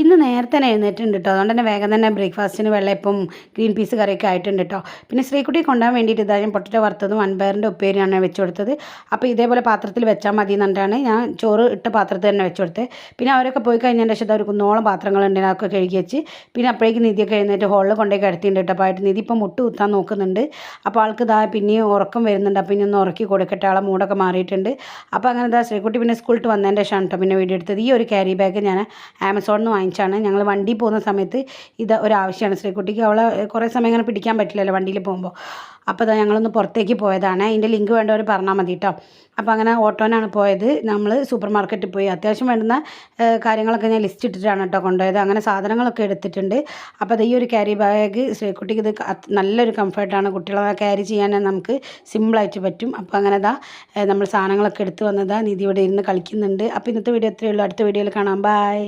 ഇന്ന് നേരത്തെ തന്നെ എഴുന്നേറ്റുണ്ട് കേട്ടോ. അതുകൊണ്ട് തന്നെ വേഗം തന്നെ ബ്രേക്ക്ഫാസ്റ്റിന് വെള്ളയപ്പം ഗ്രീൻ പീസ് കറിയൊക്കെ ആയിട്ടുണ്ട് കേട്ടോ. പിന്നെ ശ്രീക്കുട്ടിയെ കൊണ്ടുപോകാൻ വേണ്ടിയിട്ട് ഇതാ ഞാൻ പൊട്ടറ്റോ വറുത്തതും വൻപയറിൻ്റെ ഉപ്പേരിയാണ് വെച്ച് കൊടുത്തത്. അപ്പോൾ ഇതേപോലെ പാത്രത്തിൽ വെച്ചാൽ മതി എന്നിട്ടാണ് ഞാൻ ചോറ് ഇട്ട പാത്രത്തിൽ തന്നെ വെച്ച് കൊടുത്തത്. പിന്നെ അവരൊക്കെ പോയി കഴിഞ്ഞതിൻ്റെ ശേഷം ഒരു കുന്നോളം പാത്രങ്ങളുണ്ട്, അതൊക്കെ കഴുകി വെച്ച് പിന്നെ അപ്പോഴേക്ക് നിധിയൊക്കെ എഴുന്നേറ്റ് ഹോളിൽ കൊണ്ടേ കിടത്തിയിട്ടുണ്ട് കേട്ടോ. അപ്പോൾ ആയിട്ട് നിധി ഇപ്പോൾ മുട്ട് കുത്താൻ നോക്കുന്നുണ്ട്. അപ്പോൾ ആൾക്ക് ഇതാ പിന്നെയും ഉറക്കം വരുന്നുണ്ട്. അപ്പോൾ ഇനി ഒന്ന് ഉറക്കി കൊടുക്കട്ടെ, ആളെ മൂടൊക്കെ മാറിയിട്ടുണ്ട്. അപ്പോൾ അങ്ങനെ ഇതാ ശ്രീക്കുട്ടി പിന്നെ സ്കൂളിൽ വന്നതിൻ്റെ ശേഷമാണ് കേട്ടോ പിന്നെ വീഡിയോ എടുത്തത്. ഈ ഒരു ക്യാരി ബാഗ് ഞാൻ ആമസോണിൽ നിന്ന് വാങ്ങിച്ചാണ്. ഞങ്ങൾ വണ്ടി പോകുന്ന സമയത്ത് ഇത് ഒരാവശ്യമാണ് ശ്രീക്കുട്ടിക്ക്. അവളെ കുറേ സമയം ഇങ്ങനെ പിടിക്കാൻ പറ്റില്ലല്ലോ വണ്ടിയിൽ പോകുമ്പോൾ. അപ്പോൾ അതാ ഞങ്ങളൊന്ന് പുറത്തേക്ക് പോയതാണ്. അതിൻ്റെ ലിങ്ക് വേണ്ടവർ പറഞ്ഞാൽ മതി കേട്ടോ. അപ്പോൾ അങ്ങനെ ഓട്ടോനാണ് പോയത്. നമ്മൾ സൂപ്പർ മാർക്കറ്റിൽ പോയി അത്യാവശ്യം വേണ്ടുന്ന കാര്യങ്ങളൊക്കെ ഞാൻ ലിസ്റ്റ് ഇട്ടിട്ടാണ് കേട്ടോ കൊണ്ടുപോയത്. അങ്ങനെ സാധനങ്ങളൊക്കെ എടുത്തിട്ടുണ്ട്. അപ്പോൾ അത് ഈ ഒരു ക്യാരി ബാഗ് ശ്രീക്കുട്ടിക്ക് ഇത് നല്ലൊരു കംഫർട്ടാണ്. കുട്ടികളെ ക്യാരി ചെയ്യാൻ നമുക്ക് സിമ്പിളായിട്ട് പറ്റും. അപ്പോൾ അങ്ങനെ നമ്മൾ സാധനങ്ങളൊക്കെ എടുത്ത് വന്നതാണ്. നിധി ഇവിടെ ഇരുന്ന് കളിക്കുന്നുണ്ട്. അപ്പോൾ ഇന്നത്തെ വീഡിയോ എത്രയേ ഉള്ളൂ. അടുത്ത വീഡിയോയിൽ കാണാം. ബൈ.